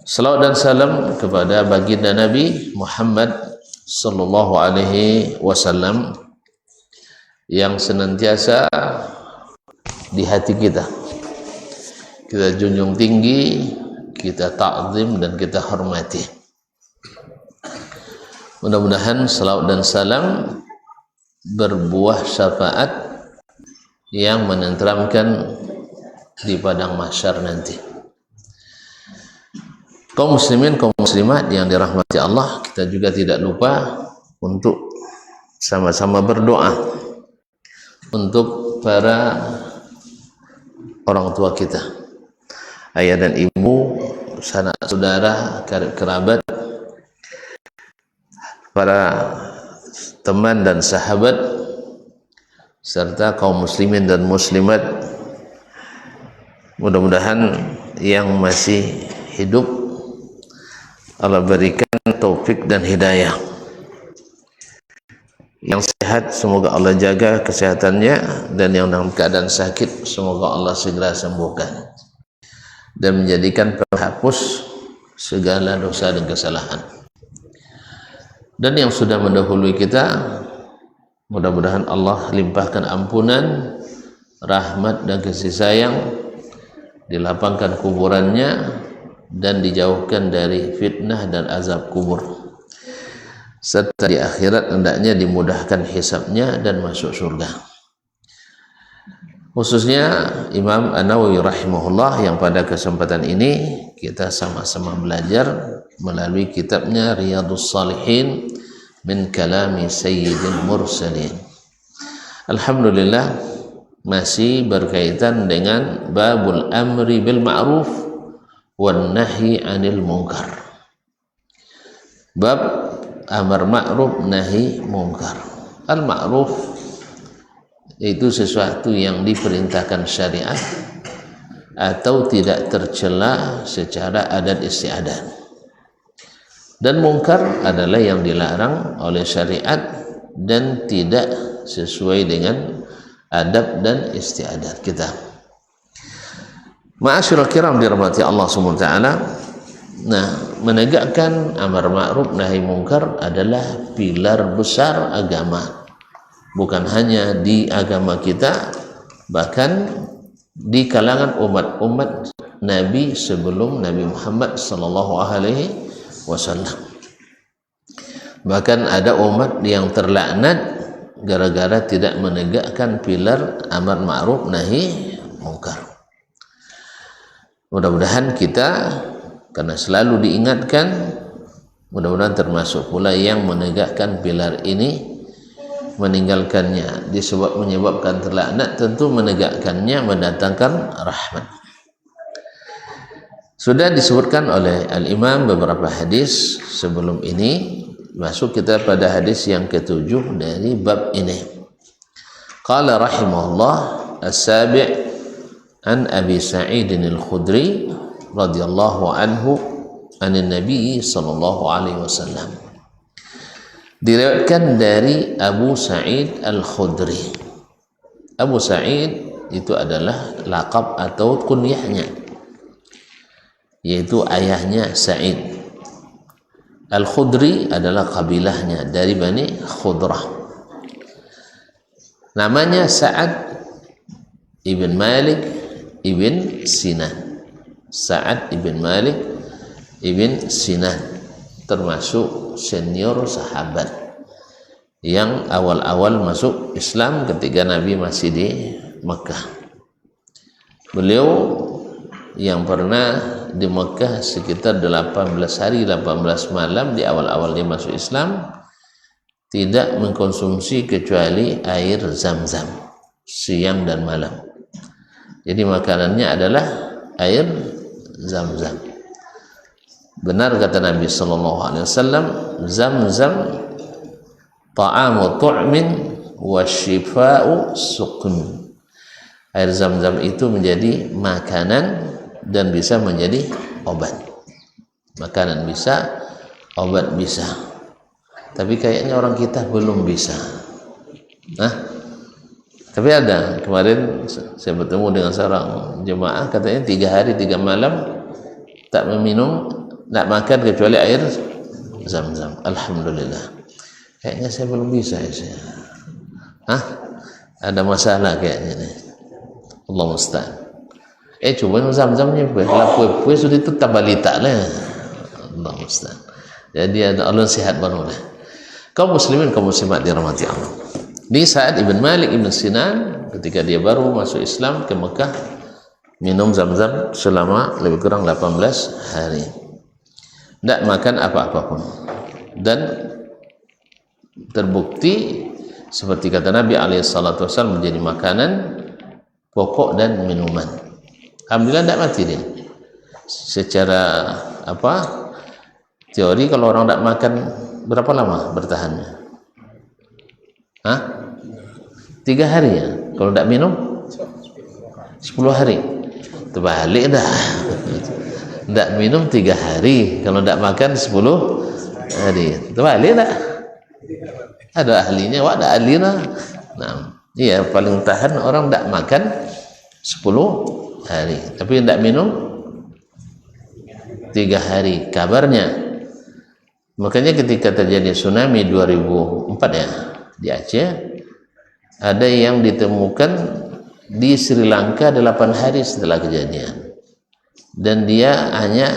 Salawat dan salam kepada baginda Nabi Muhammad sallallahu alaihi wasallam yang senantiasa di hati kita. Kita junjung tinggi, kita ta'zim dan kita hormati. Mudah-mudahan salawat dan salam berbuah syafaat yang menenteramkan di padang mahsyar nanti. Kaum muslimin, kaum muslimat yang dirahmati Allah, kita juga tidak lupa untuk sama-sama berdoa untuk para orang tua kita, ayah dan ibu, sanak saudara, karib kerabat, para teman dan sahabat, serta kaum muslimin dan muslimat. Mudah-mudahan yang masih hidup Allah berikan taufik dan hidayah. Yang sehat semoga Allah jaga kesehatannya, dan yang dalam keadaan sakit semoga Allah segera sembuhkan dan menjadikan penghapus segala dosa dan kesalahan. Dan yang sudah mendahului kita, mudah-mudahan Allah limpahkan ampunan, rahmat dan kasih sayang, dilapangkan kuburannya dan dijauhkan dari fitnah dan azab kubur, serta di akhirat hendaknya dimudahkan hisabnya dan masuk surga. Khususnya Imam An-Nawawi rahimahullah yang pada kesempatan ini kita sama-sama belajar melalui kitabnya Riyadhus Shalihin min kalami Sayyidil Mursalin. Alhamdulillah masih berkaitan dengan babul amri bil ma'ruf wan nahi 'anil munkar. Bab amar ma'ruf nahi munkar. Al ma'ruf itu sesuatu yang diperintahkan syariat atau tidak tercela secara adat istiadat. Dan munkar adalah yang dilarang oleh syariat dan tidak sesuai dengan adab dan istiadat kita. Ma'asyiral kiram dirahmati Allah Subhanahu wa taala. Nah, menegakkan amar ma'ruf nahi munkar adalah pilar besar agama. Bukan hanya di agama kita, bahkan di kalangan umat-umat Nabi sebelum Nabi Muhammad sallallahu alaihi wasallam. Bahkan ada umat yang terlaknat gara-gara tidak menegakkan pilar amar ma'ruf nahi munkar. Mudah-mudahan kita, karena selalu diingatkan, mudah-mudahan termasuk pula yang menegakkan pilar ini, meninggalkannya menyebabkan terlaknat. Tentu menegakkannya mendatangkan rahmat. Sudah disebutkan oleh Al-Imam beberapa hadis sebelum ini. Masuk kita pada hadis yang ketujuh dari bab ini. Qala rahimahullah as-sabi' an Abi Sa'id al-Khudri radhiyallahu anhu anin Nabi sallallahu alaihi wasallam. Diriwayatkan dari Abu Sa'id al-Khudri. Abu Sa'id itu adalah laqab atau kunyahnya, yaitu ayahnya Sa'id. Al-Khudri adalah kabilahnya dari Bani Khudrah. Namanya Sa'ad ibn Malik ibn Sinan. Sa'ad ibn Malik ibn Sinan termasuk senior sahabat yang awal-awal masuk Islam ketika Nabi masih di Mekah. Beliau yang pernah di Mekah sekitar 18 hari 18 malam di awal-awal dia masuk Islam, tidak mengkonsumsi kecuali air Zam-Zam siang dan malam. Jadi makanannya adalah air Zam-Zam. Benar kata Nabi sallallahu alaihi wasallam, Zam-Zam ta'amu tu'min wa syifa'u suqm. Air Zam-Zam itu menjadi makanan dan bisa menjadi obat. Makanan bisa, obat bisa. Tapi kayaknya orang kita belum bisa. Tapi ada kemarin saya bertemu dengan seorang jemaah, katanya 3 hari 3 malam tak meminum, tak makan kecuali air Zam-Zam. Alhamdulillah. Kayaknya saya belum bisa ya saya. Ada masalah kayaknya nih. Allah musta'an. Coba Zam-Zamnya lapui sudah itu tabalita lah. Allah musta'an. Jadi ada Allah sihat baru lah. Kaum muslimin, kaum muslimat dirahmati Allah. Di Sa'ad ibn Malik ibn Sinan ketika dia baru masuk Islam ke Mekah, minum Zam-Zam selama lebih kurang 18 hari, tidak makan apa-apa pun, dan terbukti seperti kata Nabi alaihissalatu wassalam menjadi makanan pokok dan minuman. Alhamdulillah tidak mati dia. Secara teori kalau orang tidak makan berapa lama bertahannya? 3 hari ya. Kalau tidak minum 10 hari. Terbalik dah. Tidak minum 3 hari. Kalau tidak makan 10 hari. Terbalik dah. Ada ahlinya, ada ahlinya. Nah, iya paling tahan orang tidak makan 10 hari. Tapi tidak minum 3 hari kabarnya. Makanya ketika terjadi tsunami 2004 ya di Aceh, ada yang ditemukan di Sri Lanka 8 hari setelah kejadian, dan dia hanya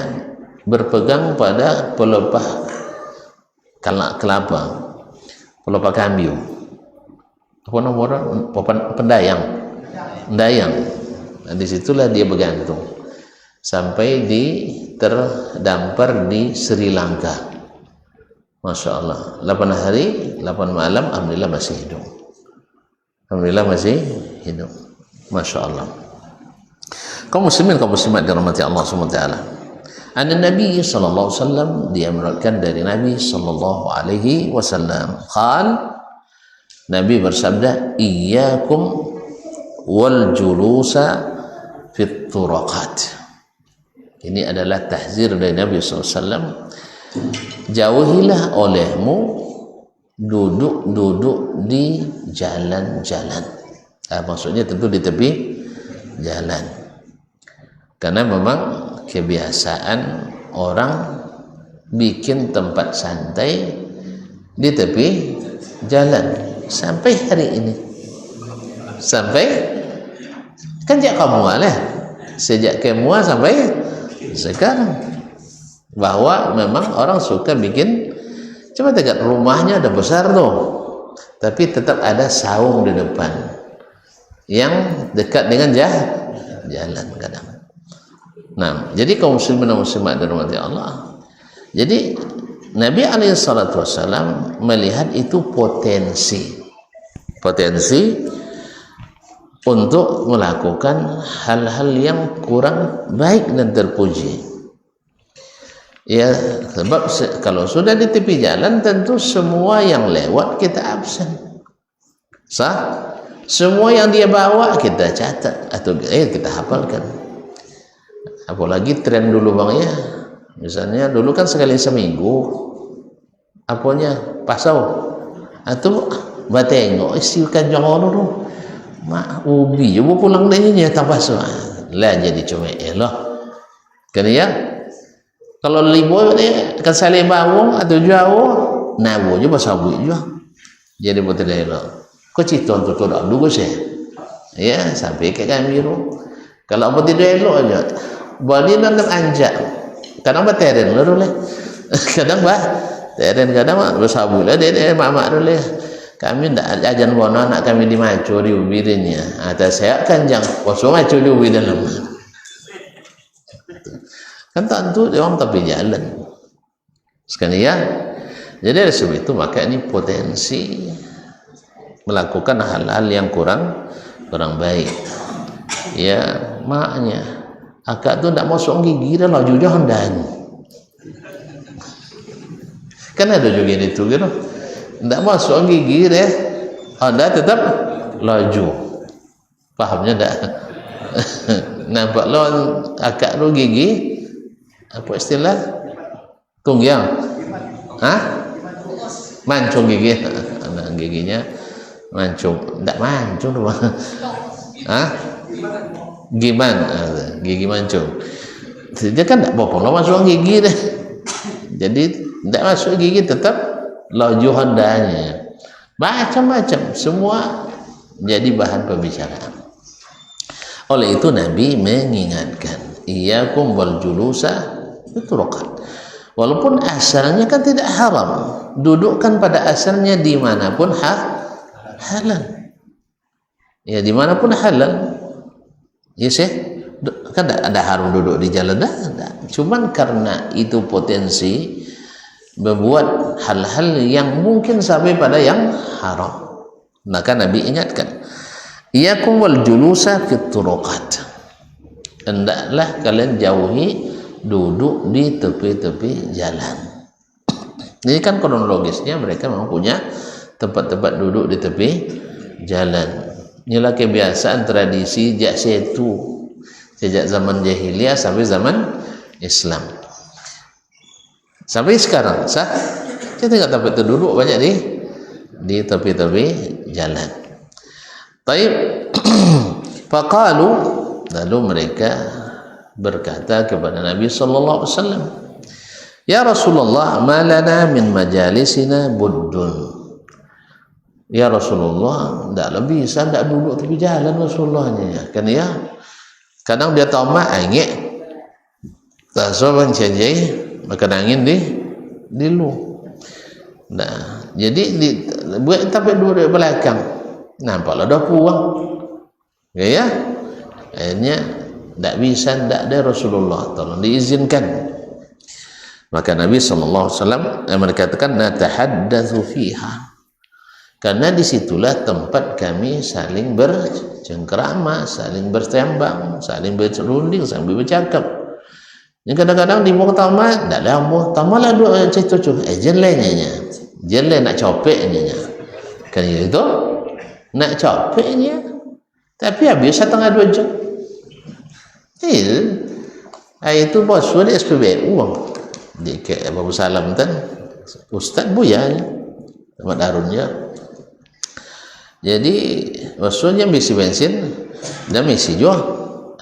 berpegang pada pelepah kelapa, pelepah kambiu, apa namanya, pendayang. Nah, disitulah dia bergantung sampai terdampar di Sri Lanka. Masya Allah, 8 hari 8 malam, alhamdulillah masih hidup. Alhamdulillah masih hidup. Masya Allah. Kaum muslimin, kaum muslimat dirahmati Allah SWT. An Nabi sallallahu alaihi wasallam, dia meriwayatkan dari Nabi sallallahu alaihi wasallam, Nabi bersabda, iyyakum wal julusa fit turaqat. Ini adalah tahzir dari Nabi sallallahu alaihi wasallam. Jauhilah olehmu duduk-duduk di jalan-jalan. Maksudnya tentu di tepi jalan, karena memang kebiasaan orang bikin tempat santai di tepi jalan sampai hari ini, sampai kan sejak Kemua sampai sekarang, bahwa memang orang suka bikin, cuma dekat rumahnya ada besar tuh, tapi tetap ada saung di depan yang dekat dengan jalan kadang. Nah, jadi kaum muslimin dan muslimat dirahmati Allah, jadi Nabi alaihissalam melihat itu potensi untuk melakukan hal-hal yang kurang baik dan terpuji. Ya, sebab kalau sudah di tepi jalan tentu semua yang lewat kita absen. Semua yang dia bawa kita catat atau kita hafalkan. Apalagi tren dulu bang ya. Misalnya dulu kan sekali seminggu apanya pasau atau batengok istikan jangan dulu. Mak ubi coba pulang dari ini tak pasau. Lah jadi cuma elah. Kan ya? Kalau libur ni kan salih bawang atau jauh, nabu je pasal buat je. Jadi betul elok. Kau cerita tu dah dulu saya. Ya, sampai ke kami tu. Kalau apa tidak elok aja. Bani dan anjak. Kadang berteren lah dulu. Kadang teren kadang bersabu lah dia mak dulu. Kami ndak ajan bono anak kami di macu di ubirinya. Atas saya kanjang kosong macu di ubir dalam. Kan tentu dia orang tapi jalan sekalian. Jadi dari sebab itu maka ini potensi melakukan hal-hal yang kurang baik. Ya, maknya akak tu tidak masuk gigi dah laju jangan dan. Kan ada juga itu gitu. Tidak masuk gigi deh, anda tetap laju. Pahamnya tak? Nampak lo akak lu gigi apa istilah tunggyang, mancung gigi, giginya mancung, tidak mancung tuh bang. Ah, gigi mancung. Dia kan tidak bopong, lo masuk gigi deh. Jadi tidak masuk gigi tetap laju hondanya. Macam-macam semua jadi bahan pembicaraan. Oleh itu Nabi mengingatkan, iyyakum wal julusa turuqat. Walaupun asalnya kan tidak haram, dudukkan pada asalnya dimanapun halal. Ya dimanapun halal. Ya sih, kan ada haram duduk di jalan dah. Cuman karena itu potensi membuat hal-hal yang mungkin sampai pada yang haram, maka Nabi ingatkan, iyyakum wal julusa fit turuqat. Hendaklah kalian jauhi duduk di tepi-tepi jalan. Ini kan kronologisnya mereka memang punya tempat-tempat duduk di tepi jalan. Inilah kebiasaan tradisi sejak zaman jahiliyah sampai zaman Islam. Sampai sekarang kita nggak tempat duduk banyak di tepi-tepi jalan. Taib. Faqalu, lalu mereka berkata kepada Nabi sallallahu alaihi wasallam, ya Rasulullah, ma lana min majalisina buddun. Ya Rasulullah, tidaklah bisa tidak duduk tepi jalan Rasulullahnya. Kan ya, kadang dia tamak angin, tak sopan cajai, makan angin di lu. Nah, jadi buat tapi duduk di belakang, nampaklah dah puang. Ya, akhirnya tidak bisa, tidak ada Rasulullah, tolong diizinkan. Maka Nabi sallallahu alaihi wasallam berkatakan, natahaddatsu fiha. Karena disitulah tempat kami saling bercengkerama, saling bertembang, saling bercerunding, sambil bercakap. Ini kadang-kadang di muka tamat, tak ada muka tamat lah dua cerita tu. Jenlainya, jenlai nak copeknya, kan itu nak copeknya. Tapi habis 1,5 jam. Itu bos sudah SPBU di ke Abu Salam kan, Ustaz Buya, Ahmad Harunnya. Jadi maksudnya misi bensin dan misi jual.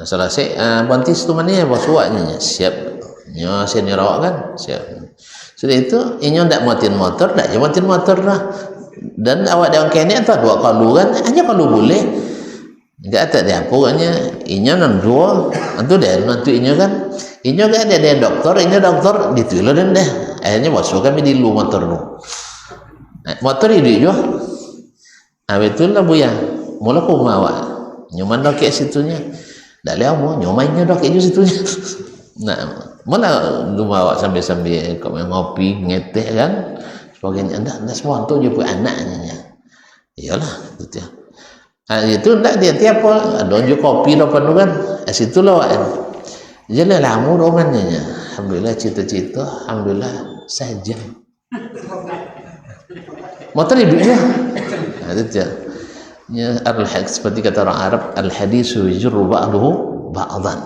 Salah saya bantis tu mana ya bos buatnya siap. Nyo senior awak kan siap. Sudah itu inyo ndak muatin motor, ndak muatin motor lah. Dan awak dalam kene tu 2 kalu kan, hanya kalau boleh. Enggak ada dia pokoknya inyo nan dua, antu dah nanti inyo kan. Inyo kan ada doktor, inyo doktor ditulah dan dah. Akhirnya masuk kami di lu motor tu. Motor ini juga. Betul lah Buya, mula aku mawa nyoman dokek situnya dah lihat mau nyomannya dokek juga situnya. Nah mula lu mawa sambil kau ngopi ngeteh kan sebagainya. Anda semua tu je pun anaknya. Iyalah itu ya. Itu ndak dia tiap ada unjuk kopi lah penuh kan situ lah kan jadi lama romannya. Alhamdulillah cita-cita, alhamdulillah saja motor hidupnya. Itu ya al-hadis seperti kata orang Arab, al-hadisu yajru ba'dahu ba'dan.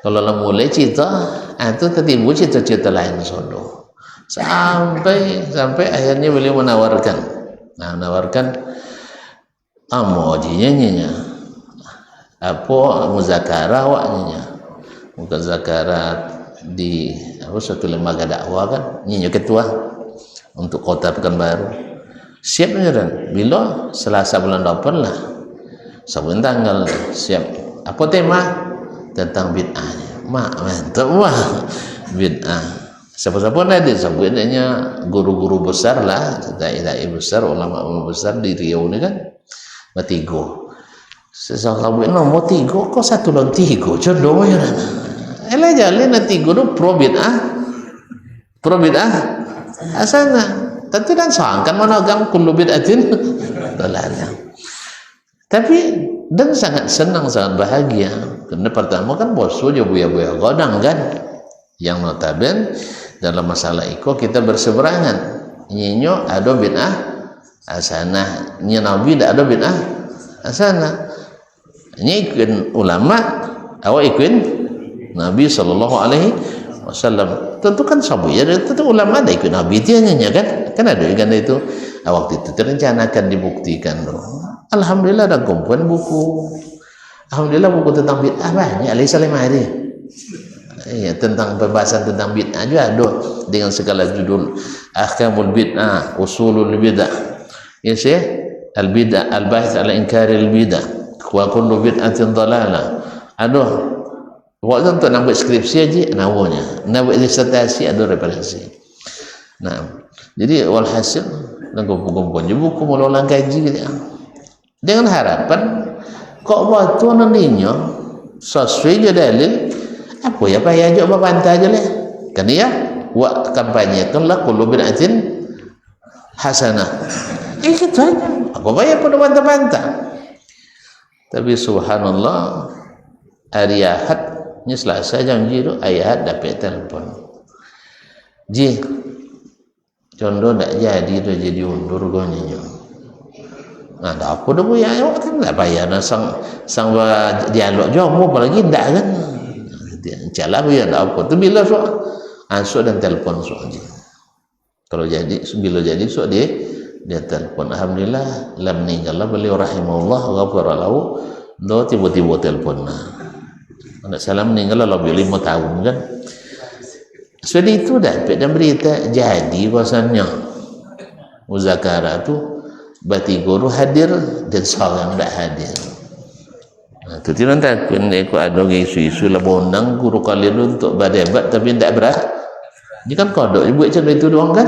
Kalau mulai cerita itu tertimbul cerita-cerita lain sono sampai akhirnya beliau menawarkan amojinya apa muzakarah waknya bukan zakarat di suatu lembaga dakwah kan nyinya ketua untuk kota Pekanbaru. Siap beneran bila Selasa bulan 8 lah sabun tanggal siap. Apa tema? Tentang bid'ah. Mantap bid'ah. Siapa-siapa ada sebutnya guru-guru besar lah, dai-dai besar, ulama besar di Riau ni kan matigo. Sesahabat mau tigo kok 1 lawan 3 jodoh ya. Elah jalan nanti guru pro bid'ah asana. Tentu dan sangkan monogam kullu bid'atin dalalah. Tapi dan sangat senang, sangat bahagia. Karena pertama kan bosku je buya-buya godang kan. Yang notaben dalam masalah iko kita berseberangan. Nyinyo ada bid'ah asanah, nyi nabi dak ada bid'ah asanah. Nyi ikut ulama, awak ikut Nabi sallallahu alaihi wasallam. Tentu kan sabu ya, tentu ulama ada ikut Nabi tianya kan ada kan itu waktu itu direncanakan dibuktikan loh. Alhamdulillah ada kumpulan buku. Alhamdulillah buku tentang bid'ah banyak. Alisa 5 hari. Ya, tentang pembahasan tentang bid'ah juga ada dengan segala judul ahkamul bid'ah, usulul bid'ah. Ya Syekh, al bid'ah, al bahth ala inkaril bid'ah wa kullu bid'atin dalalah. Aduh, waktu untuk nak buat skripsi aja namanya. Nak buat disertasi ada referensi. Nah, jadi walhasil dan kumpul-kumpul buku mula-mula kaji gitu. Dengan harapan kok waktu nantinya sesuai je dalil apa ya pak ya ajak bantah aja lah kan ya wa kampanyekan lah kullu bid'atin hasanah gitu aja apa bayar pada bantah-bantah. Tapi subhanallah hari Ahad ni Selasa jam 0 ayat dapat telefon ji contoh tak jadi tu jadi undur gonnya. Nah, dah apa dah buaya awak kan tak payah nak sang dialog jomo apalagi ndak kan. Jalan buaya tak apa. Tu bila sok ansuk dan telefon sok aja. Kalau jadi bila jadi sok dia telefon. Alhamdulillah lam meninggal beliau rahimahullah ghafara lahu. Do tiba-tiba telefon. Anak salam meninggal lebih 5 tahun kan. Sudah itu dapat dan berita jadi bahasanya muzakara tu bati guru hadir dan seorang tak hadir. Nah, tu tidak takut aku ada isu-isu lah bondang guru kalian untuk berdebat tapi tak berat. Dia kan kodok dia buat macam itu doang kan.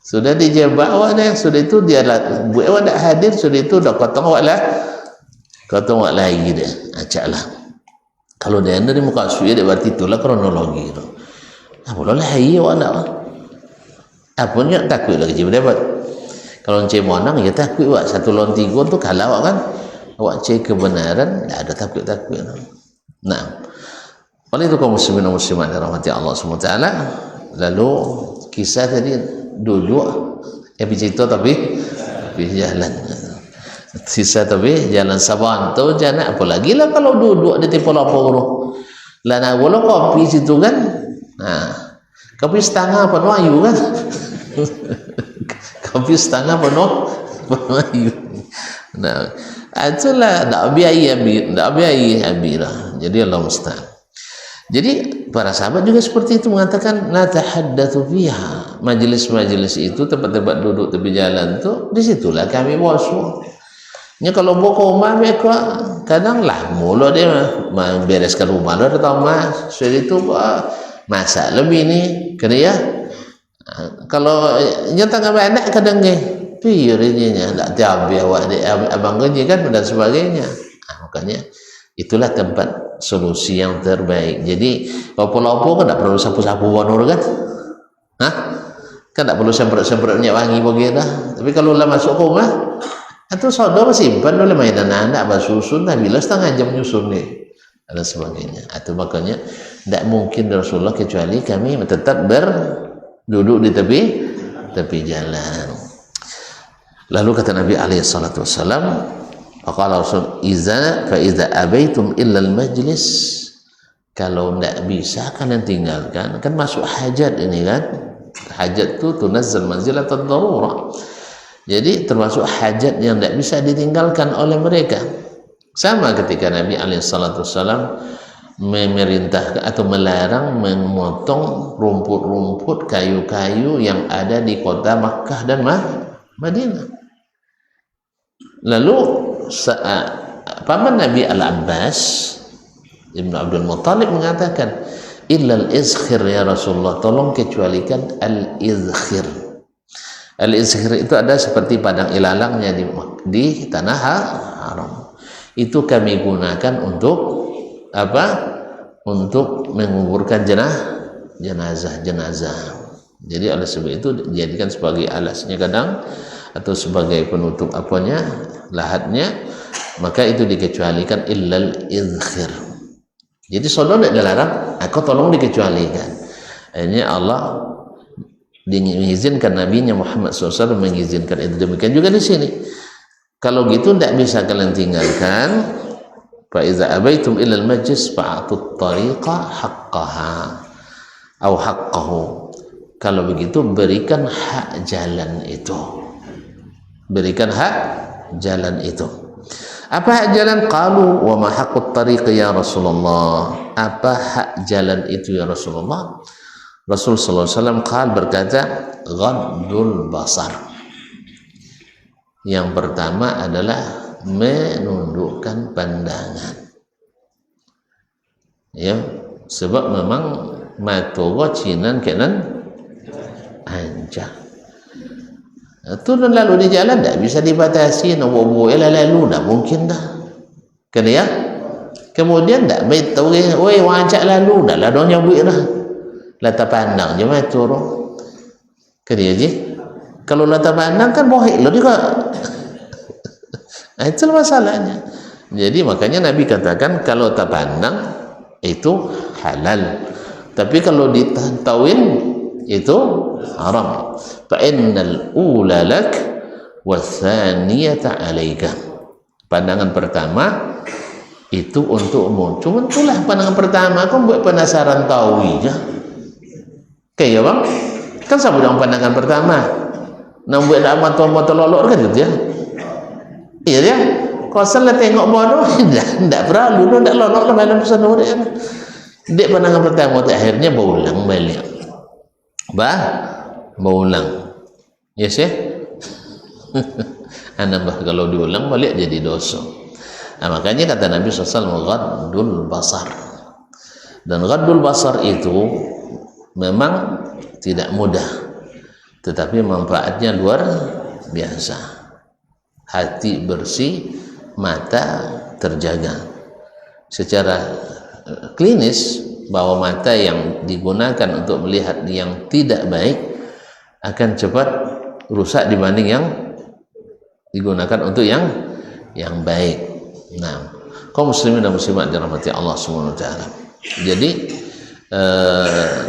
Sudah dijebak awak dah. Sudah itu dia buat awak tak hadir. Sudah itu dah potong awak lah. Potong awak lagi dah. Acak lah. Kalau dia dari muka suya dia berarti itulah kronologi itu. Apa lah hai awak nak. Apa ni takut lagi berdebat. Kalau cek monang ya takut awak 1 lawan 3 tu kalah awak kan. Awak cek kebenaran tak ada takut-takut. Nah, oleh itu kaum muslimin dan muslimat dirahmati Allah SWT. Lalu kisah tadi duduk cerita tapi jalan. Kisah tapi jalan saban tu jangan apalagi lah kalau duduk di tipe lapor. Lah nak boleh kopi situ kan. Nah, kopi setengah penuh ayu kan. Kopi setengah penuh ayu. Nah, itulah tak biaya lah. Jadi Allah musta'an. Jadi para sahabat juga seperti itu mengatakan la tahaddatsu fiha. Majelis-majelis itu tempat-tempat duduk tepi jalan tu disitulah kami bosu. Nya kalau bawa ke rumah mereka kadang lah mula dia bereskan rumah dia atau mas. Sudah itu masak lebih ni kena ya. Kalau nyata dengan anak kadang ni pirinya tak diambil awak abang kerja kan dan sebagainya. Makanya itulah tempat solusi yang terbaik. Jadi apa-apa kan tak perlu sapu-sapu wanur kan. Kan tak perlu semprot-semprot minyak wangi begitu. Tapi kalau lah masuk rumah atau saudara simpan oleh mainan anak basusun dah bila setengah jam nyusun ni dan sebagainya. Atau makanya tak mungkin Rasulullah kecuali kami tetap duduk di tepi jalan. Lalu kata Nabi alaihi salatu wasallam, faqala Rasul fa iza abaitum illa al majlis, kalau tidak bisa kalian tinggalkan, kan masuk hajat ini kan. Hajat tu tunazzal manzilat ad-darurah. Jadi termasuk hajat yang tidak bisa ditinggalkan oleh mereka. Sama ketika Nabi alaihi salatu wasallam memerintahkan atau melarang memotong rumput-rumput kayu-kayu yang ada di kota Makkah dan Madinah. Lalu paman Nabi Al-Abbas Ibnu Abdul Muttalib mengatakan illal izkhir ya Rasulullah, tolong kecualikan al-izkhir. Al-izkhir itu ada seperti padang ilalangnya di tanah haram. Itu kami gunakan untuk apa? Untuk menguburkan jenazah. Jadi oleh sebab itu dijadikan sebagai alasnya kadang atau sebagai penutup apanya lahatnya, maka itu dikecualikan illal izkhir. Jadi saudara tidak dilarang, aku tolong dikecualikan. Ini Allah mengizinkan Nabi-Nya Muhammad SAW mengizinkan itu. Demikian juga di sini. Kalau gitu tidak bisa kalian tinggalkan. فَإِذَا أَبَيْتُمْ إِلَى الْمَجْلِسِ فَأَعْطُوا الطَّرِيقَ حَقَّهَا أو حَقَّهُ. Kalau begitu berikan hak jalan itu. berikan hak jalan itu. Apa hak jalan? Qalu wa ma haqqut tariq ya Rasulullah. Apa hak jalan itu ya Rasulullah? Rasul sallallahu alaihi wasallam berkata, ghaddul basar. Yang pertama adalah menundukkan pandangan. Ya, sebab memang matoga cinan kenan anjak. Turun lalu di jalan tak bisa dibatasi, nombor lalu tak mungkin dah. Kena ya. Kemudian tak baik tahu, oi wancak lalu dah lah dong nyambut lah. Lata pandang je mai turun. Kena ya je. Kalau lata pandang kan bohek lo juga. Itu masalahnya. Jadi makanya Nabi katakan kalau tak pandang itu halal. Tapi kalau ditauin itu haram. Fa innal ula lak wathaniyata alaika. Pandangan pertama itu untukmu. Cuma itulah pandangan pertama, kau buat penasaran tahu aja. Kayak bang, kan sama dengan pandangan pertama. Nak buat dak motor lolok kan gitu ya. Iya dia. Kau salah tengok bodoh, tidak perlu, tidak lolok lah malam sana dia. Dek pandangan pertama, akhirnya berulang balik. Berulang. Yes ya. Anambah kalau diulang balik jadi dosa. Nah, makanya kata Nabi SAW, ghaddul basar. Dan ghaddul basar itu memang tidak mudah, tetapi manfaatnya luar biasa. Hati bersih, mata terjaga. Secara klinis, bahwa mata yang digunakan untuk melihat yang tidak baik akan cepat rusak dibanding yang digunakan untuk yang baik. Nah, kaum muslimin dan muslimat dirahmati Allah Subhanahu wa taala. Jadi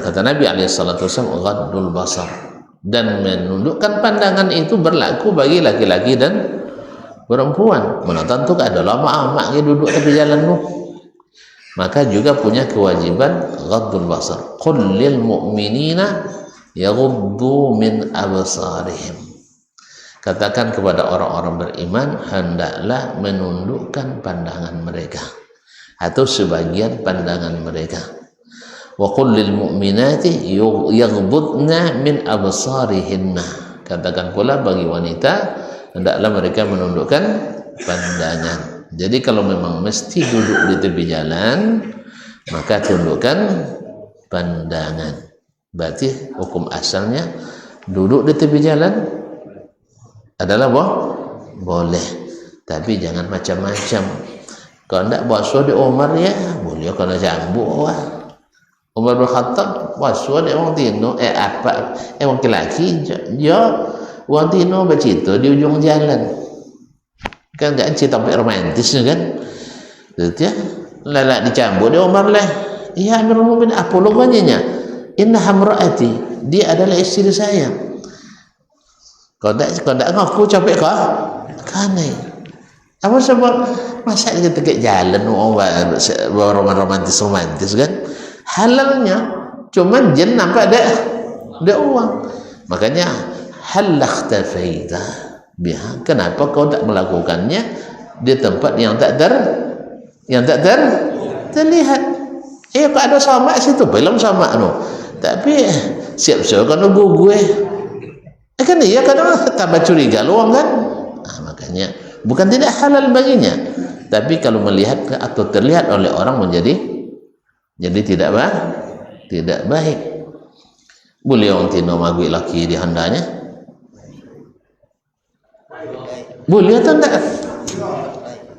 kata Nabi alaihi salatu wasallam, ghaddul basar, dan menundukkan pandangan itu berlaku bagi laki-laki dan perempuan. Menonton tu ada lama amak duduk tepi jalan tu, maka juga punya kewajiban ghaddul basar. Qul lil mu'minina yaghuddu min absarihim. Katakan kepada orang-orang beriman, hendaklah menundukkan pandangan mereka atau sebagian pandangan mereka. Wa qul lil mu'minati yaghuddna min absarihinna. Katakan pula bagi wanita, hendaklah mereka menundukkan pandangan. Jadi kalau memang mesti duduk di tepi jalan, maka tundukkan pandangan. Berarti hukum asalnya duduk di tepi jalan adalah boleh, tapi jangan macam-macam. Kalau tidak basuh di Umar ya boleh, kalau jambuk Umar bin Khattab basuh di orang tino orang lelaki dia orang tino bercerita di ujung jalan kan, tak cerita romantis kan, jadi lelak dicambuk di Umar lah. Ya Amirul Mukminin, apa loganya? Inna hamraati, dia adalah istri saya. Kau tak ngaku capek kau? Kanai. Apa sebab masa dia tegak jalan orang romantis kan? Halalnya cuma jen nampak ada uang. Makanya hal ikhtafaita biha. Kenapa kau tak melakukannya di tempat yang tak terlihat? Kau ada sama situ, belum sama tapi siap-siap kan gue. Kan iya kadang tambah curiga luang kan. Makanya bukan tidak halal baginya, tapi kalau melihat atau terlihat oleh orang menjadi tidak baik. Boleh orang tino magui laki di handanya? Boleh atau enggak?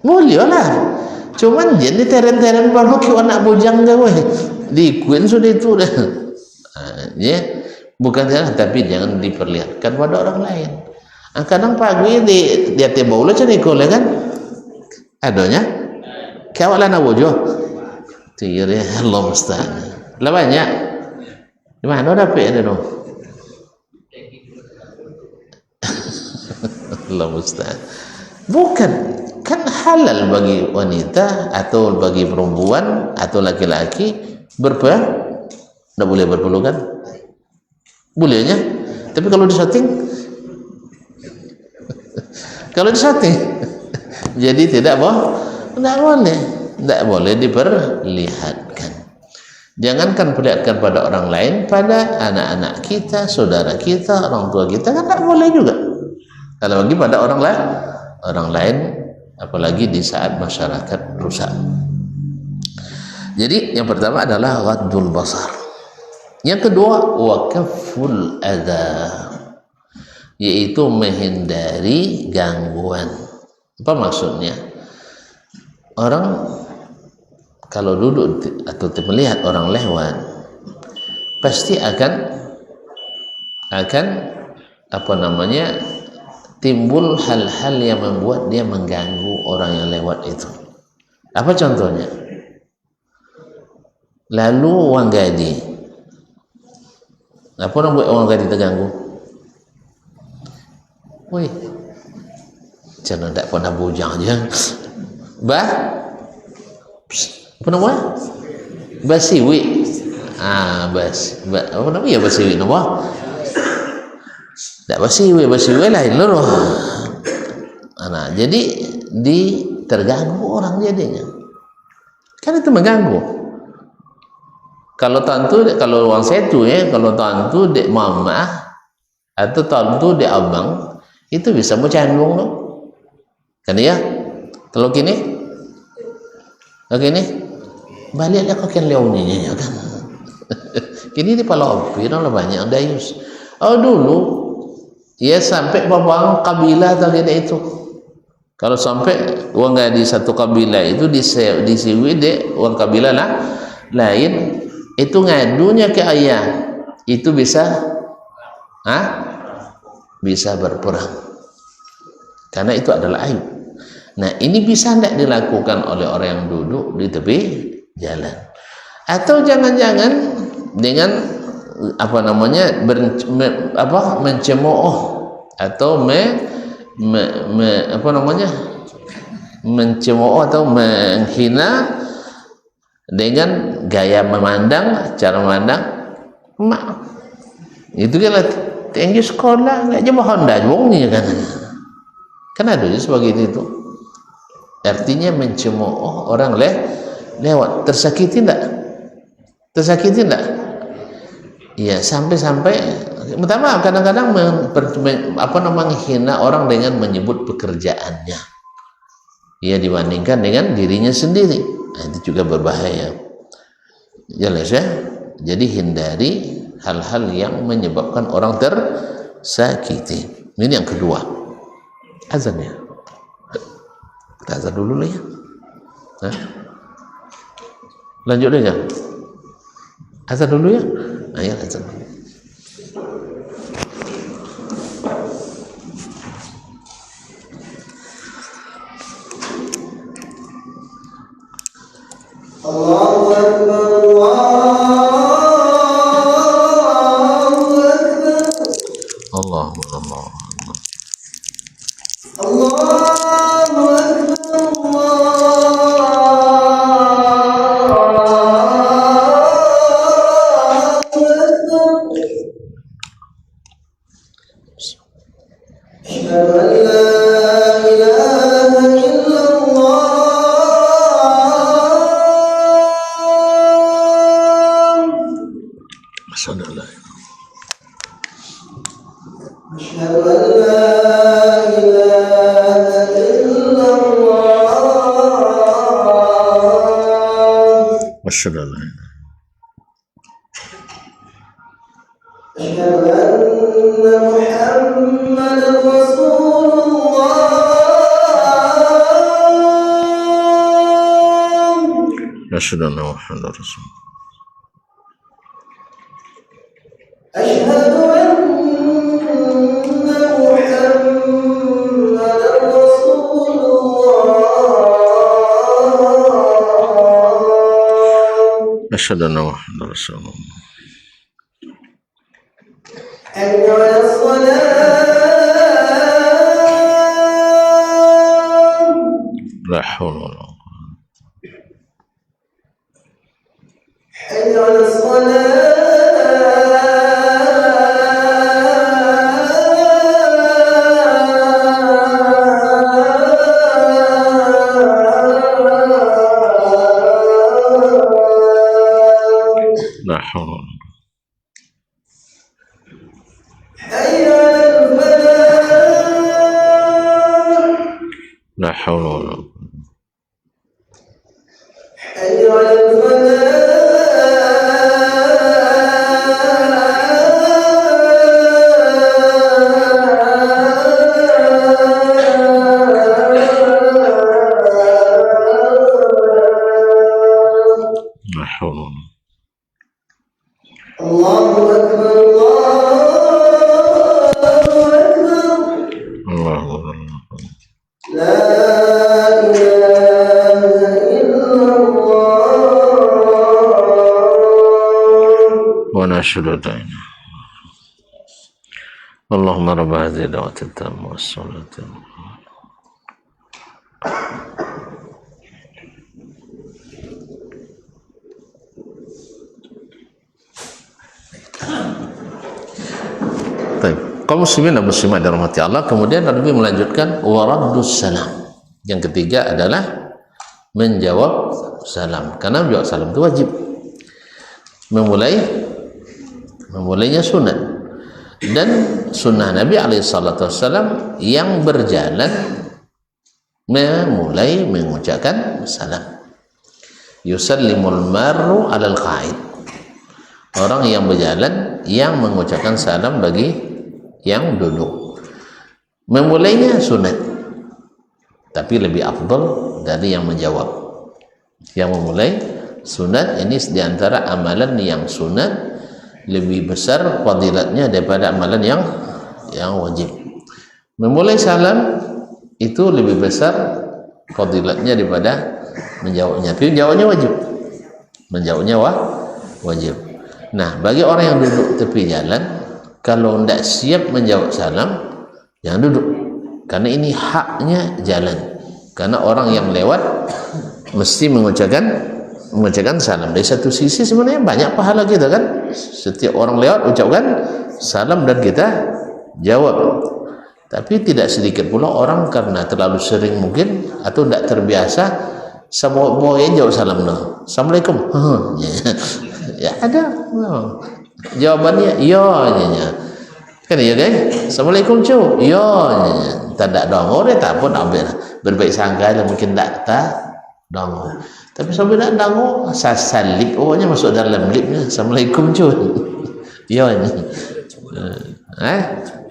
Boleh lah. Cuman jadi teren-teren baru ki anak bujang dah weh. Dikuin sudah itu dah. Ya. Bukan salah, tapi jangan diperlihatkan pada orang lain. Kadang pagi di hati baulah cari kole kan, adanya kawat lana wujud, tiri Allah musta'an. Lah banyak, di mana dapat ada dong? Allah musta'an. Bukan, kan halal bagi wanita atau bagi perempuan atau laki-laki tidak boleh berpelukan. Bolehnya, tapi kalau disetting kalau disetting. Jadi tidak boleh diperlihatkan. Jangankan perlihatkan pada orang lain, pada anak-anak kita, saudara kita, orang tua kita kan tidak boleh juga. Kalau bagi pada orang lain, apalagi di saat masyarakat rusak. Jadi yang pertama adalah ghaddul basar. Yang kedua waqaful adza, yaitu menghindari gangguan. Apa maksudnya? Orang kalau duduk atau melihat orang lewat, pasti akan timbul hal-hal yang membuat dia mengganggu orang yang lewat itu. Apa contohnya? Lalu uang gaji. Apa orang buat uang gaji terganggu? Woi, jangan tak pernah bujang aja. Apa namanya? Basiwi. Apa namanya basiwi nama? Tak basiwi lain loh. Nah, jadi terganggu orang jadinya. Kan itu mengganggu. Kalau uang setu kalau tantu dek mama atau tantu dek abang itu bisa bercandung loh. Kan ya? Kalau kini baliklah kau kian leoninya kan. Kini di Palaopi orang banyak dayus. Dulu ya sampai babang kabilah tadi itu. Kalau sampai uang gaji satu kabilah itu disiwi dek uang kabilah lain itu ngadunya ke ayah itu bisa berperang karena itu adalah aib. Nah, ini bisa tidak dilakukan oleh orang yang duduk di tepi jalan, atau jangan-jangan dengan mencemooh atau mencemooh atau menghina dengan gaya memandang, cara memandang mak itu tinggi sekolah nggak jauh Honda wongnya kan ada sebagai itu. Artinya mencemooh orang lewat. Tersakiti enggak? Ya, sampai pertama kadang-kadang menghina orang dengan menyebut pekerjaannya. Ya, dibandingkan dengan dirinya sendiri. Nah, itu juga berbahaya. Jelas ya? Jadi hindari hal-hal yang menyebabkan orang tersakiti. Ini yang kedua. Azan ya. Kita azan dulu lah ya. Lanjut aja. Azan dulu ya. Ayo azan dulu. Allahu Akbar, Allahu Akbar. أشهد أن محمد رسول الله. أشهد أن محمد رسول الله. أشهد أن محمد رسول الله. حي على الصلاة. لا حول ولا قوة. حي على الصلاة. La haula wala Allahu Akbar, Allahu Akbar. La ilaha illallah wa nashhadu an la ilaha illallah. Allahumma rabb hadhihi da'wati tamma was-salati. Kaum muslimin dan muslimat dirahmati Allah. Kemudian Nabi melanjutkan waraddus salam. Yang ketiga adalah menjawab salam. Karena menjawab salam itu wajib. Memulainya sunat. Dan sunnah Nabi SAW yang berjalan memulai mengucapkan salam. Yusallimul marru alal qa'id. Orang yang berjalan yang mengucapkan salam bagi yang duduk. Memulainya sunat, tapi lebih afdal dari yang menjawab. Yang memulai sunat ini diantara amalan yang sunat lebih besar fadilatnya daripada amalan yang wajib. Memulai salam itu lebih besar fadilatnya daripada menjawabnya. Tapi menjawabnya wajib. Menjawabnya wajib. Nah, bagi orang yang duduk tepi jalan, kalau tidak siap menjawab salam, jangan duduk. Karena ini haknya jalan. Karena orang yang lewat mesti mengucapkan salam. Dari satu sisi sebenarnya banyak pahala kita kan. Setiap orang lewat ucapkan salam dan kita jawab. Tapi tidak sedikit pula orang karena terlalu sering mungkin atau tidak terbiasa sama yang jawab salam no. Assalamualaikum. Ya ada. No. Jawabannya ya nya. Kan ya kan? Assalamualaikum cu. Ya nya. Tak ada dongor dia tak pun ambil berbaik sangka lah mungkin tak dongor. Tapi sampai nak dongor sasalik ohnya masuk dalam lipnya. Assalamualaikum cu. Ya nya.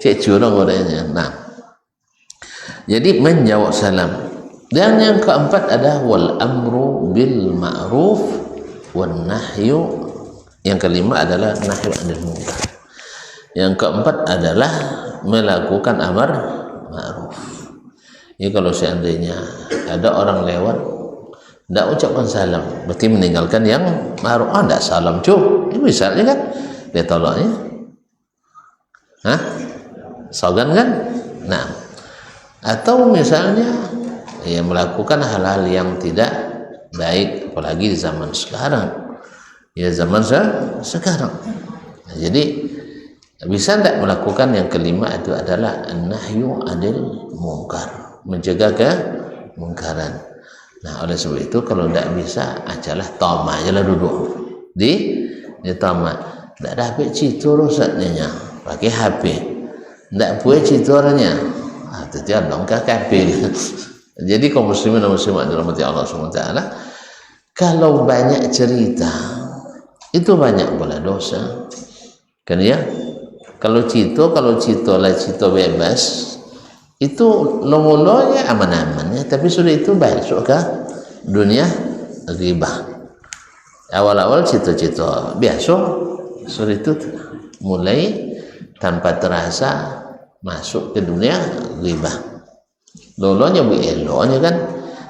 Cek cu dongor dia. Nah. Jadi menjawab salam. Dan yang keempat adalah wal amru bil ma'ruf wan nahyu. Yang kelima adalah nahyu 'anil munkar. Yang keempat adalah melakukan amar ma'ruf. Ini kalau seandainya ada orang lewat tidak ucapkan salam, berarti meninggalkan yang ma'ruf. Tidak salam cuy. Ini misalnya kan dia tolaknya. Sogan kan? Nah. Atau misalnya melakukan hal-hal yang tidak baik apalagi di zaman sekarang. Ya zaman sekarang. Nah, jadi bisa tidak melakukan yang kelima itu adalah an-nahyu 'anil munkar, mencegah kemungkaran. Nah, oleh sebab itu kalau tidak bisa ajalah tamat ajalah duduk di tamat. Tidak dapat citur rusaknya pakai HP. Tidak boleh citurnya. Itu dia dong kafir. Jadi kaum muslimin dan muslimat dirahmati Allah SWT, kalau banyak cerita itu banyak pula dosa kan ya. Kalau cito lah cito bebas itu lomolonya aman-aman ya, tapi sudah itu masuk ke dunia riba. Awal-awal cito-cito biasa, sudah itu mulai tanpa terasa masuk ke dunia riba. Lolonya bu elonya kan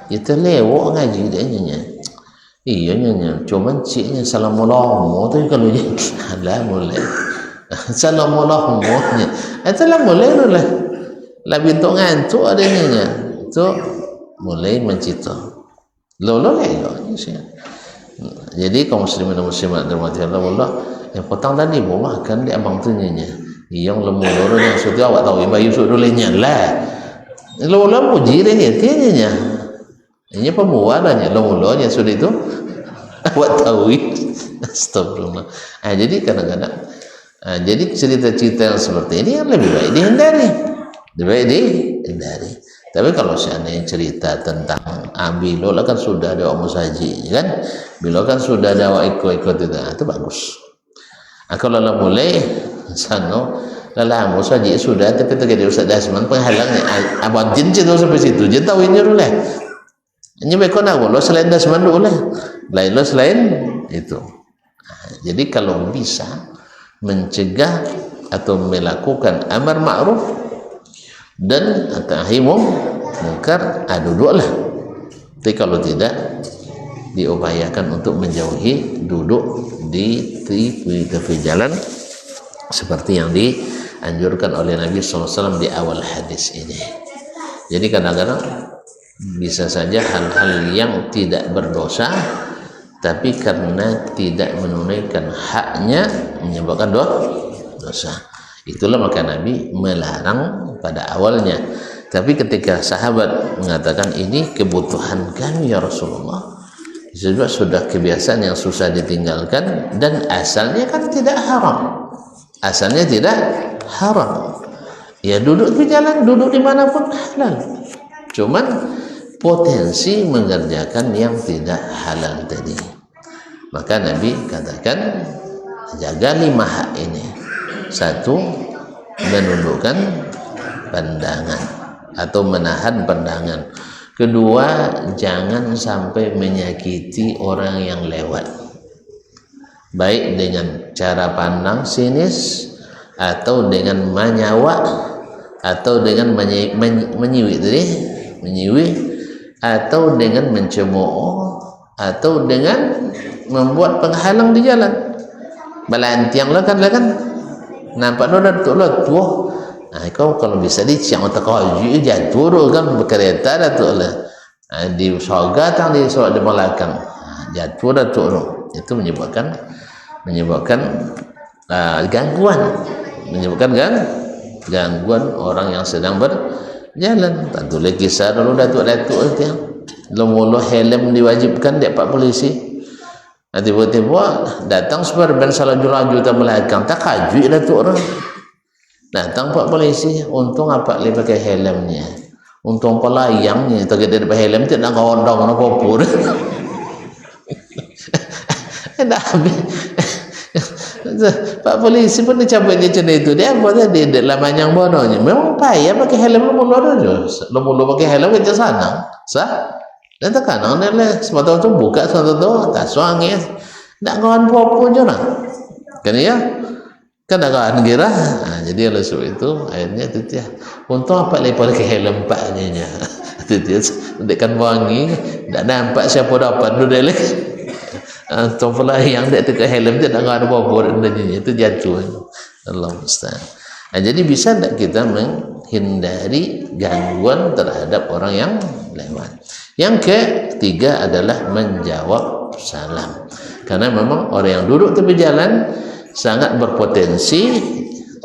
itu lewat ngaji dia nyanyi. Iya nyanyi, cuman ciknya assalamualaikum tu kalau dia lah mulai assalamualaikum nya. Itulah mulai lah. Lah bentuk ngantuk adanya tu mulai mencita. Lolo sih. Jadi kaum muslimin dan muslimat dirahmati Allah, yang petang tadi mau makan dia abang tu nyanyi. Yang lembu loro yang sudah awak tahu bayu sudah lenya lah. Lolo puji dia ni tianya. Ini pemualannya lolo yang sudah itu awak tahu. Astagfirullah. Jadi kadang-kadang jadi cerita-cerita yang seperti ini yang lebih baik dihindari. lebih baik dihindari. Tapi kalau seandainya cerita tentang bilo lah kan sudah ada orang musaji kan, bilo kan sudah ada awak ikut itu bagus. Kalau lah mulai sano lah musaji sudah, tapi terjadi Ustaz Dasman penghalangnya abang jin cerita sampai situ jin tahu ini dulu lah. Ini mereka nak lo selain Dasman dulu lah, lain lo selain itu. Jadi kalau bisa mencegah atau melakukan amar ma'ruf dan nahi mungkar duduklah. Tapi kalau tidak diupayakan untuk menjauhi duduk di tepi jalan seperti yang dianjurkan oleh Nabi SAW di awal hadis ini. Jadi kadang-kadang bisa saja hal-hal yang tidak berdosa tapi karena tidak menunaikan haknya menyebabkan dosa. Itulah maka Nabi melarang pada awalnya. Tapi ketika sahabat mengatakan ini kebutuhan kami ya Rasulullah, sudah kebiasaan yang susah ditinggalkan dan asalnya kan tidak haram. Asalnya tidak haram. Ya duduk di jalan, duduk dimanapun halal. Cuman potensi mengerjakan yang tidak halal tadi. Maka Nabi katakan jaga 5 hak ini. 1, menundukkan pandangan atau menahan pandangan. 2, jangan sampai menyakiti orang yang lewat, baik dengan cara pandang sinis atau dengan menyawak atau dengan menyiwi atau dengan mencemooh atau dengan membuat penghalang di jalan. Balantiang lah kan nampak dah datuk lah tuh. Kau kalau bisa diciang otak kau jatuh kan berkereta datuk lah. Di sorga tang di sorak di belakang jatuh datuk tu. Itu menyebabkan gangguan, gangguan orang yang sedang berjalan. Tentu lagi kisah dulu datuk-datuk itu yang mula helm diwajibkan dia pak polisi. Tiba-tiba datang sebarban salah laju tak belakang tak kaju datuk orang. Datang pak polisi, untung apa dia pakai helmnya, untung pelayangnya tak ada pakai helm tidak ngondong nak popur. Dah habis. Pak polisi pun dicabut je macam itu. Dia apa tadi dalam manjang bononya. Memang payah pakai helm mula pakai helm kerja sana. Sah? Dan terkadang dia lah sebab tu buka sebab tak suang ya. Tak kawan apa-apa je lah. Kan ya? Kan tak kawan kira. Jadi oleh sebab itu akhirnya tu dia. Untung apa lepas pakai helm pak ni nya. Tu dia dekat wangi tak nampak siapa dapat dulu dia lah. Tuan pelayang dia pakai helm dia tak kawan apa-apa itu jatuh. Allah musta'an. Jadi bisa tak kita menghindari gangguan terhadap orang yang lewat. Yang ketiga adalah menjawab salam. Karena memang orang yang duduk tepi jalan sangat berpotensi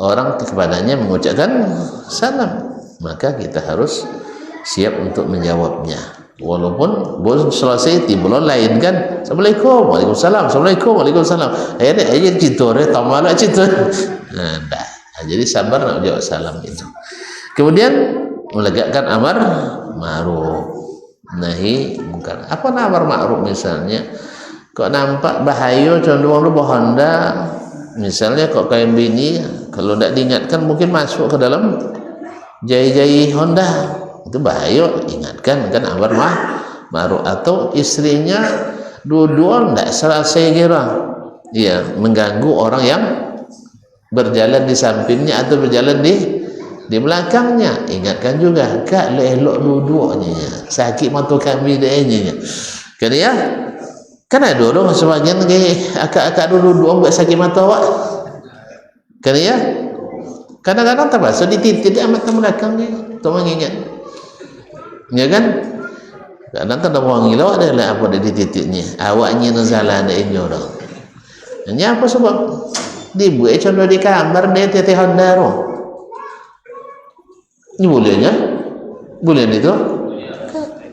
orang kepadanya mengucapkan salam. Maka kita harus siap untuk menjawabnya. Walaupun belum selesai timbul lain kan. Assalamualaikum, waalaikumsalam, assalamualaikum, waalaikumsalam. Akhirnya citur, tamalak citur. Jadi sabar nak jawab salam itu. Kemudian menegakkan amar ma'ruf nahi mungkar. Apa amar ma'ruf misalnya? Kok nampak bahaya condong lu Honda misalnya kok kayak bini kalau tidak diingatkan mungkin masuk ke dalam jai-jai Honda. Itu bahaya, ingatkan kan amar ma'ruf. Atau istrinya dua-dua tidak selesai kira. Iya, mengganggu orang yang berjalan di sampingnya atau berjalan di belakangnya. Ingatkan juga, kak elok duduknya sakit mata kami dia kan ya. Kan ada orang sebagian akak-akak duduk buat sakit mata awak kan ya. Kadang-kadang terpaksa dititik dia mata belakang dia untuk mengingat ya kan. Kadang tak ada wangi lawak adalah apa dia dititiknya awaknya nazalah ada ini orang ini apa sebab dibuat contoh di kamar dia teteh Honda roh. Ini bolehnya? Boleh itu?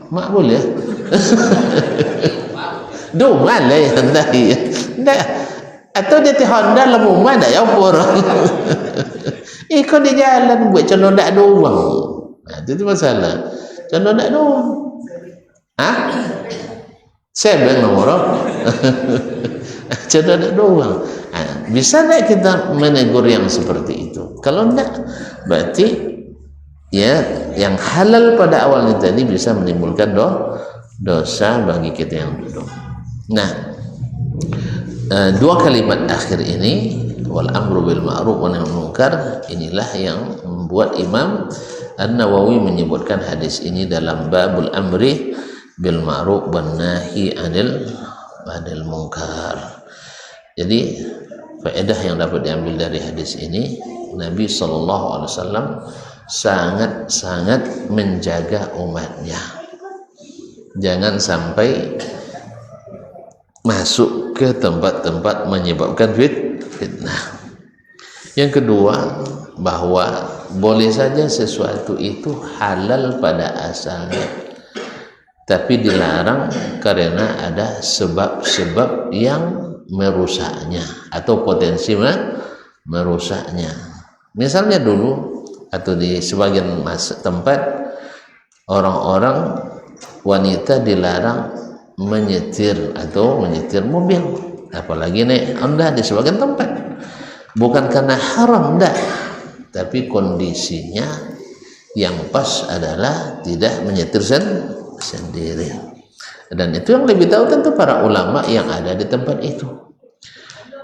Mak boleh? Duman lah yang dah. Atau dia Honda lemuman dah ya orang. Kau di jalan buat condong tak ada uang. Itu masalah. Condong tak ada uang. Saya bilang nomor condong tak ada uang. Bisa tak kita menegur yang seperti itu? Kalau tidak, berarti ya yang halal pada awalnya tadi bisa menimbulkan dosa bagi kita yang duduk. Nah, dua kalimat akhir ini, wal amru bil ma'ruf wa nahy anil munkar, inilah yang membuat Imam An-Nawawi menyebutkan hadis ini dalam babul amri bil ma'ruf wan nahi anil munkar. Jadi faedah yang dapat diambil dari hadis ini, Nabi SAW sangat-sangat menjaga umatnya. Jangan sampai masuk ke tempat-tempat menyebabkan fitnah. Yang kedua, bahwa boleh saja sesuatu itu halal pada asalnya, tapi dilarang karena ada sebab-sebab yang merusaknya atau potensi merusaknya. Misalnya dulu atau di sebagian tempat orang-orang wanita dilarang menyetir mobil, apalagi naik Honda di sebagian tempat, bukan karena haram, enggak, tapi kondisinya yang pas adalah tidak menyetir sendiri. Dan itu yang lebih tahu tentu para ulama yang ada di tempat itu.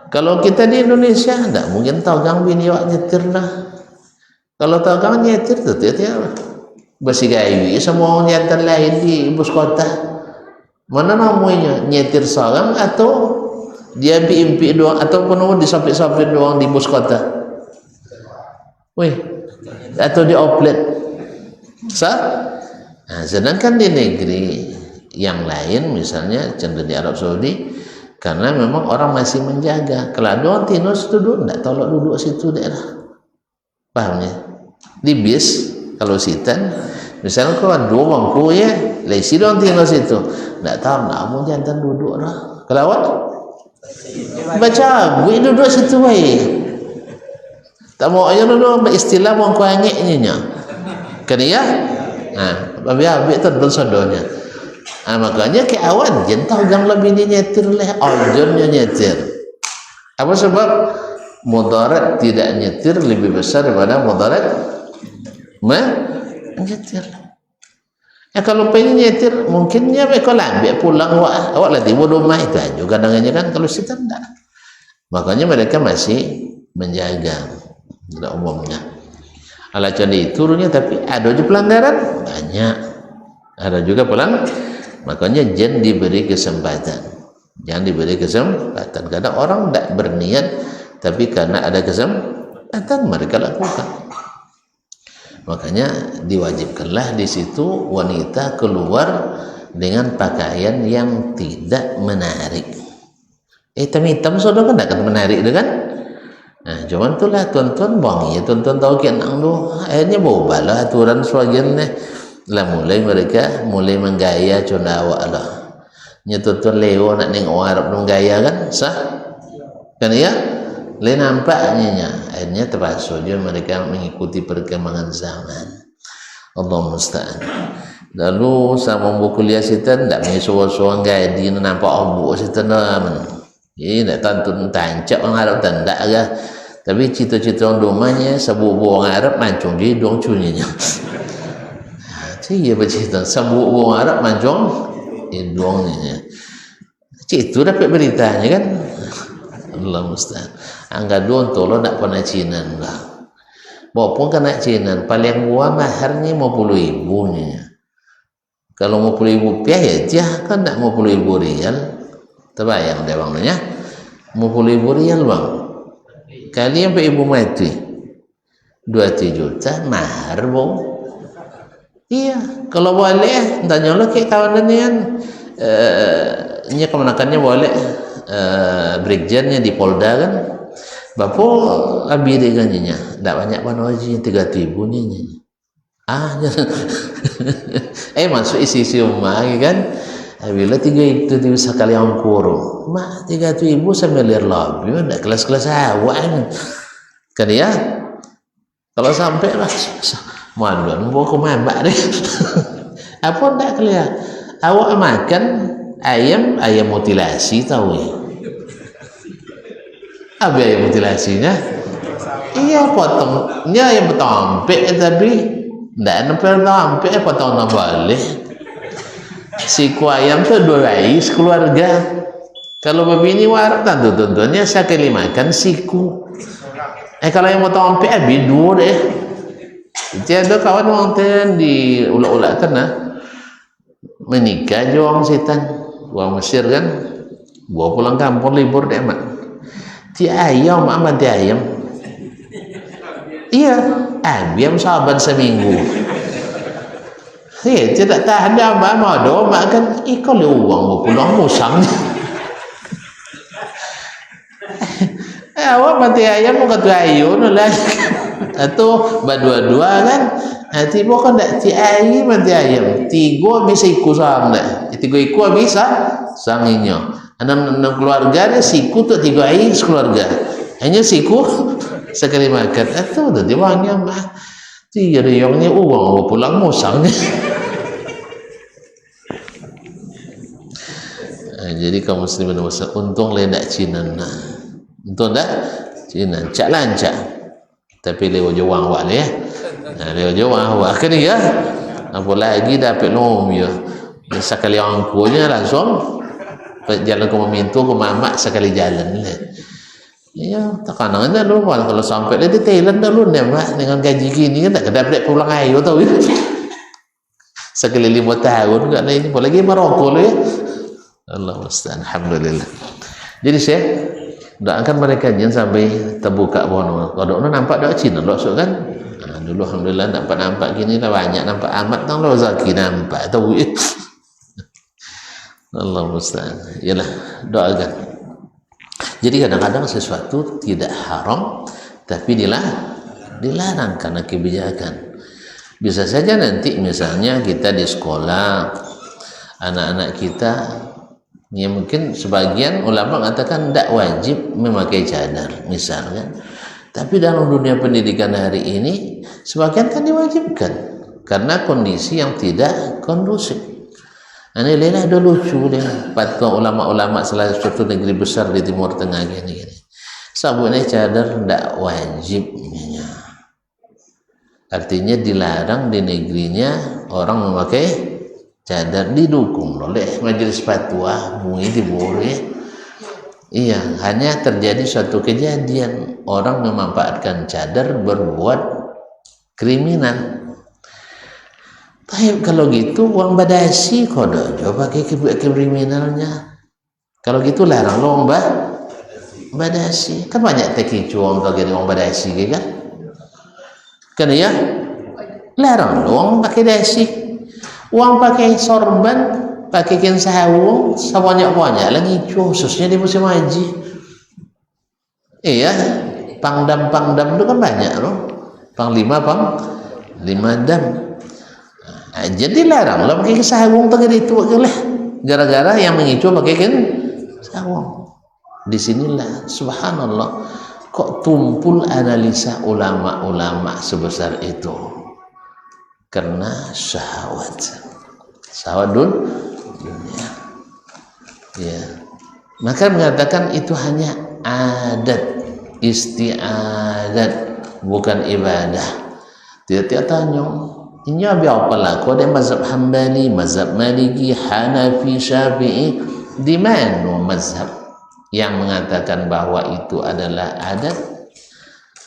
Kalau kita di Indonesia tidak mungkin tahu gang bini wak nyetir lah. Kalau tahu gang nyetir itu ya besi gawi semua orang nyetir lain di bus kota. Mana namanya nyetir seorang atau dia impi doang ataupun disapit-sapit doang di bus kota. Atau di outlet. Nah, sedangkan di negeri yang lain, misalnya cenderung di Arab Saudi, karena memang orang masih menjaga. Kalau ada orang tinus duduk, tidak tolak duduk situ daerah. Pahamnya? Di bis, kalau sitan, misalnya kalau ada bangku ya, lesi orang tinus itu, tidak tahu, namun jantan duduk lah. Kalau awak baca, gue duduk situ baik. Tak mau aja dulu istilah bangku angiknya. Kan ya? Nah, habis itu dosa-dosanya. Makanya ke awan jentau gang lebih nyetir leh ojonnya nyetir. Apa sebab? Mudarat tidak nyetir lebih besar daripada mudarat menyetir. Kalau pengen nyetir mungkinnya kalau ambil pulang awak lagi bodoh mah itu aja kadang-kadang kan, kalau situ enggak. Makanya mereka masih menjaga pada umumnya. Ala jadi turunnya, tapi ada juga pelanggaran banyak. Ada juga makanya jangan diberi kesempatan. Kadang orang tidak berniat, tapi karena ada kesempatan mereka lakukan. Makanya diwajibkanlah di situ wanita keluar dengan pakaian yang tidak menarik. Hitam-hitam sudah kan tidak menarik itu kan? Nah, cuman itulah tuan-tuan tuan-tuan tahu kenang tu, akhirnya bawa aturan sebagian lah mereka mulai menggaya cuna awak lah. Tuan-tuan Leo nak nengok orang Arab dong gaya kan, sah? Kan ya? Lain nampaknya, akhirnya terpaksa juga mereka mengikuti perkembangan zaman. Allah musta'an. Lalu sama buku kuliah sitan tak menyesuaikan gaya dia nampak abu sitan naman. Tidak tantun tancap orang Arab tanda lah. Tapi cita-cita orang domanya sabuk orang Arab mancung dia dong cuninya. Iya bercerita sabuk orang Arab mancung doangnya. Itu dapat beritanya kan. Allah musta'an. Angga doang tolong nak pernah cinan lah. Walaupun kena cinan paling gua maharnya 50.000 nya. Kalau 50.000 rupiah ya dia kan nak 50.000 rial. Terbayang dia bangnya 50.000 rial bang. Kali yang ibu mati 2 juta mahar bang. Iya, kalau boleh tanya lo kayak kawanannya kan kemenakannya boleh brigjennya di Polda kan. Bapak abi dengannya tidak banyak panoji 3.000 nya. Masuk isi rumah kan. Bila 3 itu bisa kali yang kurung. Mak 3.000 sambil liar lebih. Tidak kelas-kelas awak kan ya. Kalau sampai lah malu bawa ke mamak deh. Apa ndak kelihatan awak makan ayam mutilasi tahu ya. Apa ayam mutilasinya? Iya potongnya ayam petompek tapi ndak nempel tompek potong balik. Siku ayam tuh 2 bayi sekeluarga. Kalau begini warak tentunya sekali makan siku. Kalau yang mau tompek habis 2 deh. Jadi ada kawan wonten di ulak-ulak tanah menikah aja orang setan, orang Mesir kan, bawa pulang kampung libur deh mak. Ti ayam mak ti ayam. Iya, ayam sahabat seminggu. Tidak tahan dah mak mau do mak kan ikut le uang bawa pulang musang. Awak mati ayam mau kata ayun lah. Atau berdua-dua kan tiba kan tak ti ayam mati ayam 3 bisa ikut sang dah 3 ikut bisa sanginyo enam keluarga dia siku tu 3 ayam sekeluarga hanya siku sekali makan atau dah dia wangnya mah dia riongnya uang pulang musang. Jadi kaum muslimin untung ledak Cina untung dak Cina cak lancak tapi lewat jawang awak ni ya. Lewat jawang awak kan ya. Apa lagi dapat nom ya. Sekali angkunya langsung jalan ke memintu ke mamak sekali jalan lah. Ya, tekanan dah lu kalau sampai dia di Thailand dah lu mak dengan gaji gini kan tak dapat pulang ayo tahu ya. Sekali 5 tahun enggak lah ini apalagi Maroko lu ya. Allah musta'an alhamdulillah. Jadi saya doakan mereka jangan sampai terbuka bono. Kalau nampak dak Cina losok kan. Dulu alhamdulillah nampak gini lah banyak nampak amat tang lo zaki nampak tahu. Allah musta'an. Yalah doakan. Jadi kadang-kadang sesuatu tidak haram tapi dilarang karena kebijakan. Bisa saja nanti misalnya kita di sekolah anak-anak kita ya mungkin sebagian ulama mengatakan tidak wajib memakai cadar misalnya, tapi dalam dunia pendidikan hari ini sebagian kan diwajibkan karena kondisi yang tidak kondusif. Ini lelah ada lucu deh patwa ulama-ulama salah satu negeri besar di Timur Tengah gini sabunnya cadar tidak wajib, artinya dilarang di negerinya orang memakai cadar, didukung oleh majelis fatwa mui di Bore. Iya, hanya terjadi suatu kejadian orang memanfaatkan cadar berbuat kriminal. Tapi kalau gitu uang badasi kodo coba pakai kriminalnya. Kalau gitu larang lo badasi. Kan banyak teki cuang bagi uang badasi kan? Kan ya? Larang lo uang pakai dasi. Uang pakai sorban, pakai kain sawung, sebanyak-banyak lagi khususnya di musim haji. Iya, pangdam itu kan banyak loh. Panglima dam. Nah, jadi larang lah pakai sawung tadi itu lah. Gara-gara yang mengicu pakai kain sawung. Disinilah subhanallah kok tumpul analisa ulama-ulama sebesar itu. Karena syahwat dunia ya, maka mengatakan itu hanya adat istiadat bukan ibadah. Tidak tanya ini apa lah kau ada mazhab Hambali, mazhab Maliki, Hanafi, Syafi'i, di mana mazhab yang mengatakan bahwa itu adalah adat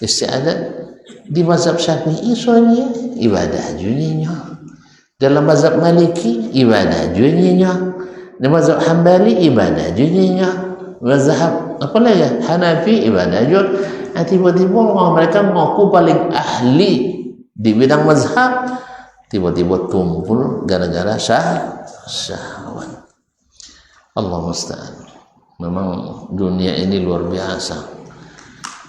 istiadat? Di mazhab Syafi'i soalnya ibadah juninya, dalam mazhab Maliki ibadah juninya, di mazhab Hambali ibadah juninya, mazhab apa lagi Hanafi ibadah juga. Tiba-tiba orang mereka mengaku paling ahli di bidang mazhab, tiba-tiba tumpul gara-gara syahwat. Allah musta'an. Memang dunia ini luar biasa.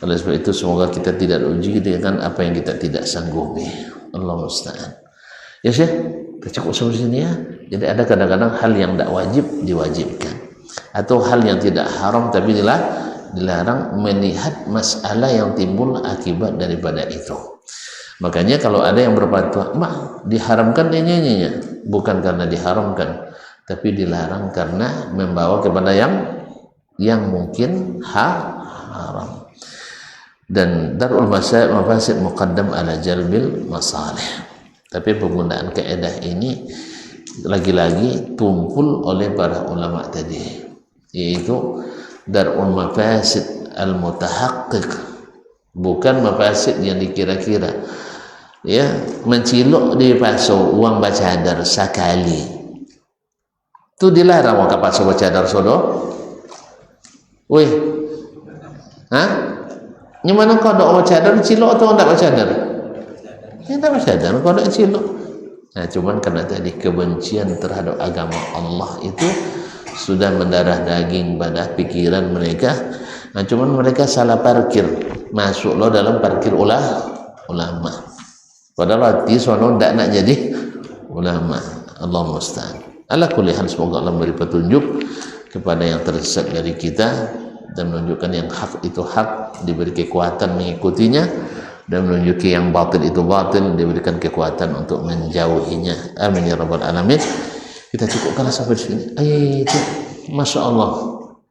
Oleh sebab itu semoga kita tidak diuji dengan apa yang kita tidak sanggupi. Allah musta'an. Ya Syekh, kita cukup sampai sini ya. Jadi ada kadang-kadang hal yang tidak wajib diwajibkan, atau hal yang tidak haram tapi dilarang melihat masalah yang timbul akibat daripada itu. Makanya kalau ada yang berfatwa, mak diharamkan ini, bukan karena diharamkan, tapi dilarang karena membawa kepada yang mungkin haram. Dan darul mafasid muqaddam ala jalbil masalih. Tapi penggunaan kaidah ini lagi-lagi tumpul oleh para ulama tadi, yaitu darul mafasid al mutahaqqiq, bukan mafasid yang dikira-kira. Ya, mencilok di paso uang bacadar sekali itu dilarang wong paso bacadar sodo. Weh, Nyaman kau dok bacadar cilok atau ndak bacadar? Ya ndak bacadar, kau dok cilok. Nah, cuman karena tadi kebencian terhadap agama Allah itu sudah mendarah daging pada pikiran mereka. Nah, cuman mereka salah parkir, masuk lo dalam parkir ulama. Padahal hati sono ndak nak jadi ulama. Allah musta'an. Ala kulli hal, semoga Allah memberi petunjuk kepada yang tersesat dari kita dan menunjukkan yang hak itu hak, diberi kekuatan mengikutinya, dan menunjuki yang batil itu batil, diberikan kekuatan untuk menjauhinya. Amin ya rabbal alamin. Kita cukupkan sampai di sini. Itu masya Allah.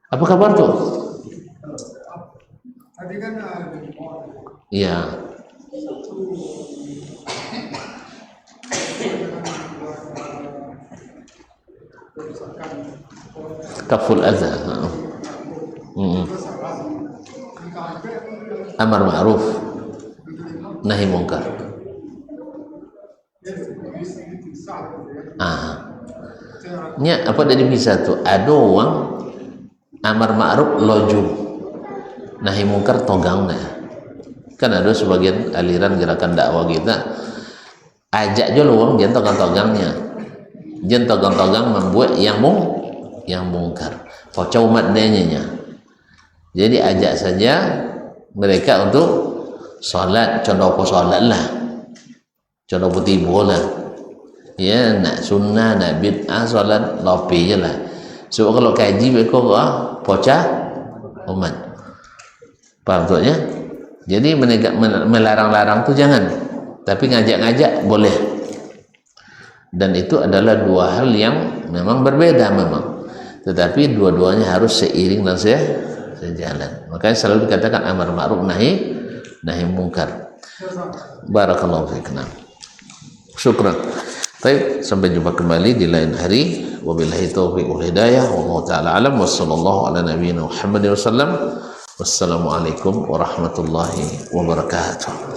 Apa kabar tuh? Tadi kan Iya. Kaful adza. Amar ma'ruf nahi munkar. Nya apa dari bisa tuh ada orang amar ma'ruf loju nahi munkar togang ya. Kan ada sebagian aliran gerakan dakwah kita ajak aja lo orang jangan togang-togangnya, jangan togang-togang membuat yang mungkar kocau umat nya. Jadi ajak saja mereka untuk sholat, contoh apa sholat lah, contoh putih bola, ya nak sunnah, nak bid'ah, sholat lopi je lah. So kalau kaji mereka pocah umat, paham tak ya? Jadi melarang-larang tu jangan, tapi ngajak-ngajak boleh. Dan itu adalah dua hal yang memang berbeda memang, tetapi dua-duanya harus seiring dan sejalan. Makanya selalu dikatakan amar ma'ruf nahi munkar. Barakallahu fiikum. Syukran. Baik, sampai jumpa kembali di lain hari. Wabillahi taufiq wal hidayah. Wallahu taala alam. Wassallallahu ala nabiyyina Muhammadin wasallam. Wassalamualaikum warahmatullahi wabarakatuh.